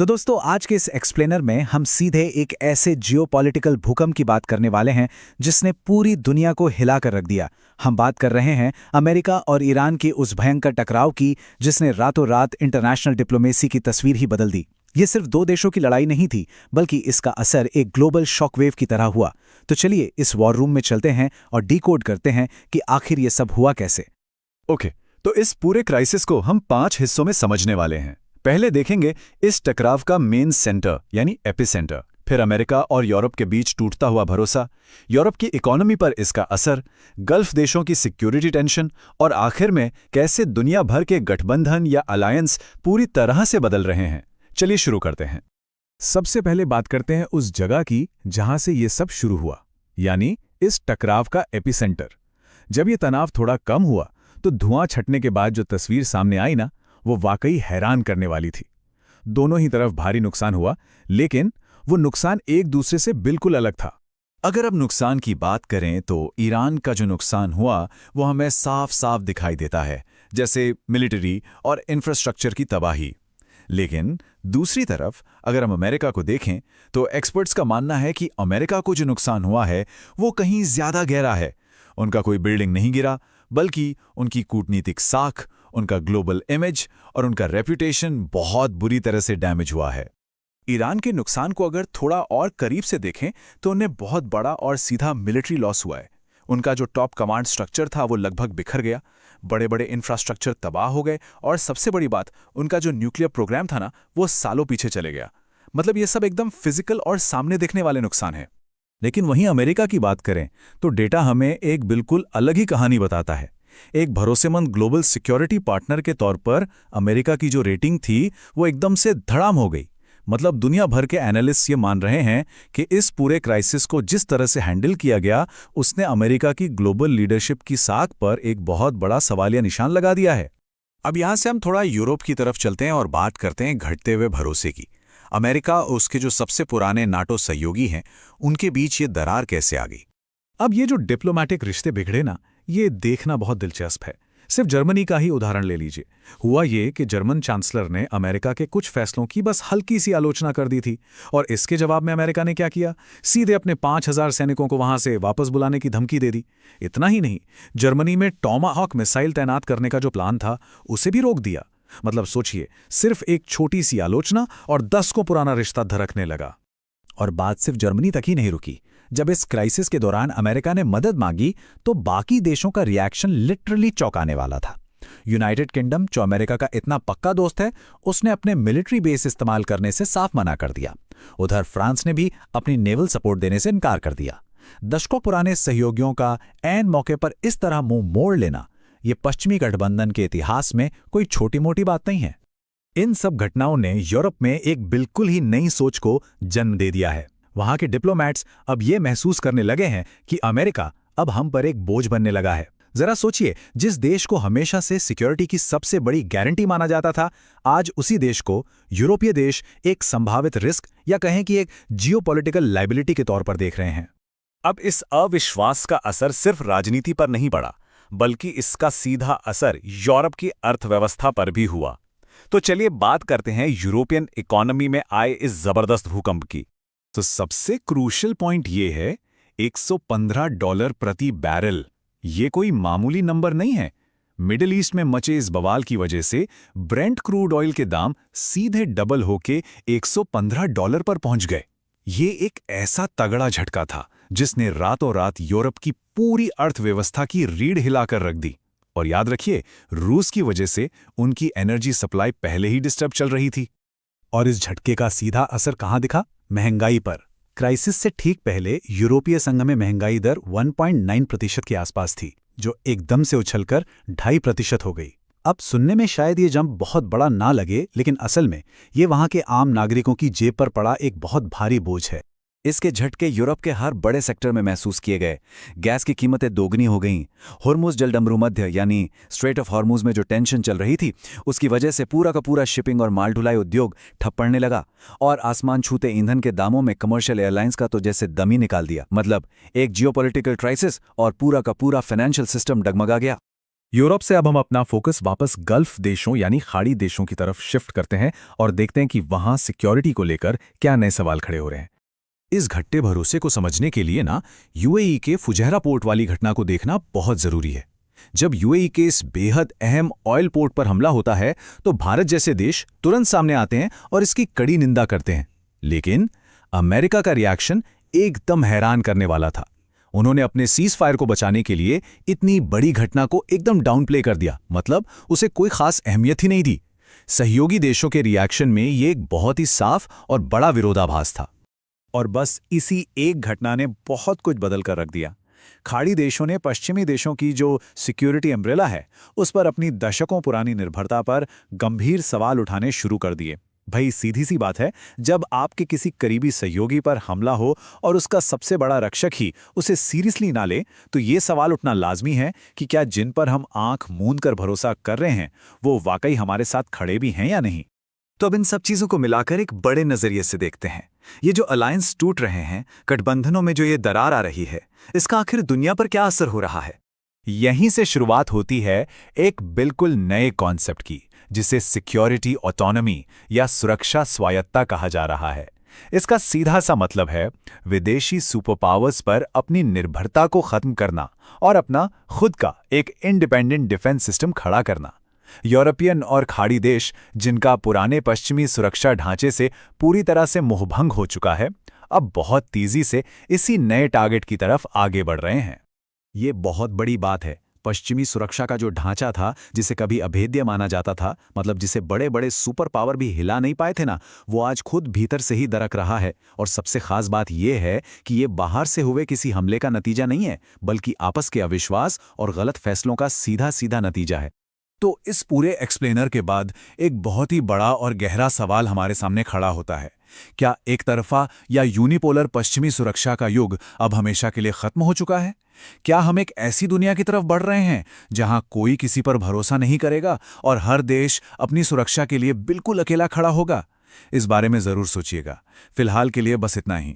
तो दोस्तों आज के इस एक्सप्लेनर में हम सीधे एक ऐसे जियोपॉलिटिकल भूकंप की बात करने वाले हैं जिसने पूरी दुनिया को हिला कर रख दिया। हम बात कर रहे हैं अमेरिका और ईरान के उस भयंकर टकराव की जिसने रातों रात इंटरनेशनल डिप्लोमेसी की तस्वीर ही बदल दी। ये सिर्फ दो देशों की लड़ाई नहीं थी, बल्कि इसका असर एक ग्लोबल शॉकवेव की तरह हुआ। तो चलिए इस वॉर रूम में चलते हैं और डिकोड करते हैं कि आखिर ये सब हुआ कैसे। ओके, तो इस पूरे क्राइसिस को हम 5 हिस्सों में समझने वाले हैं। पहले देखेंगे इस टकराव का मेन सेंटर यानी एपिसेंटर, फिर अमेरिका और यूरोप के बीच टूटता हुआ भरोसा, यूरोप की इकोनॉमी पर इसका असर, गल्फ देशों की सिक्योरिटी टेंशन और आखिर में कैसे दुनिया भर के गठबंधन या अलायंस पूरी तरह से बदल रहे हैं। चलिए शुरू करते हैं। सबसे पहले बात करते हैं उस जगह की जहां से ये सब शुरू हुआ, यानी इस टकराव का एपिसेंटर। जब ये तनाव थोड़ा कम हुआ तो धुआं छटने के बाद जो तस्वीर सामने आई ना, वो वाकई हैरान करने वाली थी। दोनों ही तरफ भारी नुकसान हुआ, लेकिन वो नुकसान एक दूसरे से बिल्कुल अलग था। अगर अब नुकसान की बात करें तो ईरान का जो नुकसान हुआ वो हमें साफ साफ दिखाई देता है, जैसे मिलिट्री और इंफ्रास्ट्रक्चर की तबाही। लेकिन दूसरी तरफ अगर हम अमेरिका को देखें तो एक्सपर्ट्स का मानना है कि अमेरिका को जो नुकसान हुआ है वो कहीं ज्यादा गहरा है। उनका कोई बिल्डिंग नहीं गिरा, बल्कि उनकी कूटनीतिक साख, उनका ग्लोबल इमेज और उनका रेपुटेशन बहुत बुरी तरह से डैमेज हुआ है। ईरान के नुकसान को अगर थोड़ा और करीब से देखें तो उन्हें बहुत बड़ा और सीधा मिलिट्री लॉस हुआ है। उनका जो टॉप कमांड स्ट्रक्चर था वो लगभग बिखर गया, बड़े बड़े इंफ्रास्ट्रक्चर तबाह हो गए और सबसे बड़ी बात, उनका जो न्यूक्लियर प्रोग्राम था ना, वो सालों पीछे चले गया। मतलब ये सब एकदम फिजिकल और सामने दिखने वाले नुकसान हैं। लेकिन वहीं अमेरिका की बात करें तो डेटा हमें एक बिल्कुल अलग ही कहानी बताता है। एक भरोसेमंद ग्लोबल सिक्योरिटी पार्टनर के तौर पर अमेरिका की जो रेटिंग थी वो एकदम से धड़ाम हो गई। मतलब दुनिया भर के एनालिस्ट ये मान रहे हैं कि इस पूरे क्राइसिस को जिस तरह से हैंडल किया गया, उसने अमेरिका की ग्लोबल लीडरशिप की साख पर एक बहुत बड़ा सवालिया निशान लगा दिया है। अब यहां से हम थोड़ा यूरोप की तरफ चलते हैं और बात करते हैं घटते हुए भरोसे की। अमेरिका और उसके जो सबसे पुराने नाटो सहयोगी हैं, उनके बीच ये दरार कैसे आ गई। अब ये जो डिप्लोमैटिक रिश्ते बिगड़े ना, ये देखना बहुत दिलचस्प है। सिर्फ जर्मनी का ही उदाहरण ले लीजिए। हुआ ये कि जर्मन चांसलर ने अमेरिका के कुछ फैसलों की बस हल्की सी आलोचना कर दी थी, और इसके जवाब में अमेरिका ने क्या किया, सीधे अपने 5000 सैनिकों को वहां से वापस बुलाने की धमकी दे दी। इतना ही नहीं, जर्मनी में टॉमाहॉक मिसाइल तैनात करने का जो प्लान था उसे भी रोक दिया। मतलब सोचिए, सिर्फ एक छोटी सी आलोचना और दशकों पुराना रिश्ता धड़कने लगा। और बात सिर्फ जर्मनी तक ही नहीं रुकी। जब इस क्राइसिस के दौरान अमेरिका ने मदद मांगी तो बाकी देशों का रिएक्शन लिटरली चौंकाने वाला था। यूनाइटेड किंगडम, जो अमेरिका का इतना पक्का दोस्त है, उसने अपने मिलिट्री बेस इस्तेमाल करने से साफ मना कर दिया। उधर फ्रांस ने भी अपनी नेवल सपोर्ट देने से इनकार कर दिया। दशकों पुराने सहयोगियों का ऐन मौके पर इस तरह मुंह मोड़ लेना, ये पश्चिमी गठबंधन के इतिहास में कोई छोटी मोटी बात नहीं है। इन सब घटनाओं ने यूरोप में एक बिल्कुल ही नई सोच को जन्म दे दिया है। वहां के डिप्लोमैट्स अब ये महसूस करने लगे हैं कि अमेरिका अब हम पर एक बोझ बनने लगा है। जरा सोचिए, जिस देश को हमेशा से सिक्योरिटी की सबसे बड़ी गारंटी माना जाता था, आज उसी देश को यूरोपीय देश एक संभावित रिस्क या कहें कि एक जियोपॉलिटिकल लायबिलिटी के तौर पर देख रहे हैं। अब इस अविश्वास का असर सिर्फ राजनीति पर नहीं पड़ा, बल्कि इसका सीधा असर यूरोप की अर्थव्यवस्था पर भी हुआ। तो चलिए बात करते हैं यूरोपियन इकोनॉमी में आए इस जबरदस्त भूकंप की। तो सबसे क्रूशियल पॉइंट ये है, $115 प्रति बैरल। ये कोई मामूली नंबर नहीं है। मिडिल ईस्ट में मचे इस बवाल की वजह से ब्रेंट क्रूड ऑयल के दाम सीधे डबल होके $115 पर पहुंच गए। ये एक ऐसा तगड़ा झटका था जिसने रातों रात यूरोप की पूरी अर्थव्यवस्था की रीढ़ हिलाकर रख दी। और याद रखिए, रूस की वजह से उनकी एनर्जी सप्लाई पहले ही डिस्टर्ब चल रही थी। और इस झटके का सीधा असर कहां दिखा? महंगाई पर। क्राइसिस से ठीक पहले यूरोपीय संघ में महंगाई दर 1.9% के आसपास थी, जो एकदम से उछलकर 2.5% हो गई। अब सुनने में शायद ये जंप बहुत बड़ा ना लगे, लेकिन असल में ये वहां के आम नागरिकों की जेब पर पड़ा एक बहुत भारी बोझ है। इसके झटके यूरोप के हर बड़े सेक्टर में महसूस किए गए। गैस की कीमतें दोगुनी हो गईं। होर्मुज जलडमरू मध्य यानी स्ट्रेट ऑफ हॉर्मुज में जो टेंशन चल रही थी, उसकी वजह से पूरा का पूरा शिपिंग और माल ढुलाई उद्योग ठप पड़ने लगा। और आसमान छूते ईंधन के दामों में कमर्शियल एयरलाइंस का तो जैसे दम ही निकाल दिया। मतलब एक जियोपॉलिटिकल क्राइसिस और पूरा का पूरा फाइनेंशियल सिस्टम डगमगा गया। यूरोप से अब हम अपना फोकस वापस गल्फ देशों यानी खाड़ी देशों की तरफ शिफ्ट करते हैं और देखते हैं कि वहां सिक्योरिटी को लेकर क्या नए सवाल खड़े हो रहे हैं। इस घटते भरोसे को समझने के लिए ना यूएई के फुजैरा पोर्ट वाली घटना को देखना बहुत जरूरी है। जब यूएई के इस बेहद अहम ऑयल पोर्ट पर हमला होता है तो भारत जैसे देश तुरंत सामने आते हैं और इसकी कड़ी निंदा करते हैं। लेकिन अमेरिका का रिएक्शन एकदम हैरान करने वाला था। उन्होंने अपने सीज फायर को बचाने के लिए इतनी बड़ी घटना को एकदम डाउन प्ले कर दिया, मतलब उसे कोई खास अहमियत ही नहीं दी। सहयोगी देशों के रिएक्शन में ये एक बहुत ही साफ और बड़ा विरोधाभास था। और बस इसी एक घटना ने बहुत कुछ बदल कर रख दिया। खाड़ी देशों ने पश्चिमी देशों की जो सिक्योरिटी अम्ब्रेला है उस पर अपनी दशकों पुरानी निर्भरता पर गंभीर सवाल उठाने शुरू कर दिए। भाई सीधी सी बात है, जब आपके किसी करीबी सहयोगी पर हमला हो और उसका सबसे बड़ा रक्षक ही उसे सीरियसली ना ले, तो ये सवाल उठना लाजमी है कि क्या जिन पर हम आंख मूंद कर भरोसा कर रहे हैं वो वाकई हमारे साथ खड़े भी हैं या नहीं। तो अब इन सब चीजों को मिलाकर एक बड़े नजरिए से देखते हैं। ये जो अलायंस टूट रहे हैं, गठबंधनों में जो ये दरार आ रही है, इसका आखिर दुनिया पर क्या असर हो रहा है। यहीं से शुरुआत होती है एक बिल्कुल नए कॉन्सेप्ट की, जिसे सिक्योरिटी ऑटोनॉमी या सुरक्षा स्वायत्ता कहा जा रहा है। इसका सीधा सा मतलब है विदेशी सुपर पावर्स पर अपनी निर्भरता को खत्म करना और अपना खुद का एक इंडिपेंडेंट डिफेंस सिस्टम खड़ा करना। यूरोपियन और खाड़ी देश, जिनका पुराने पश्चिमी सुरक्षा ढांचे से पूरी तरह से मोहभंग हो चुका है, अब बहुत तेजी से इसी नए टारगेट की तरफ आगे बढ़ रहे हैं। ये बहुत बड़ी बात है। पश्चिमी सुरक्षा का जो ढांचा था, जिसे कभी अभेद्य माना जाता था, मतलब जिसे बड़े बड़े सुपर पावर भी हिला नहीं पाए थे ना, वो आज खुद भीतर से ही दरक रहा है। और सबसे खास बात यह है कि ये बाहर से हुए किसी हमले का नतीजा नहीं है, बल्कि आपस के अविश्वास और गलत फैसलों का सीधा सीधा नतीजा है। तो इस पूरे एक्सप्लेनर के बाद एक बहुत ही बड़ा और गहरा सवाल हमारे सामने खड़ा होता है। क्या एक तरफा या यूनिपोलर पश्चिमी सुरक्षा का युग अब हमेशा के लिए खत्म हो चुका है? क्या हम एक ऐसी दुनिया की तरफ बढ़ रहे हैं जहां कोई किसी पर भरोसा नहीं करेगा और हर देश अपनी सुरक्षा के लिए बिल्कुल अकेला खड़ा होगा? इस बारे में जरूर सोचिएगा। फिलहाल के लिए बस इतना ही।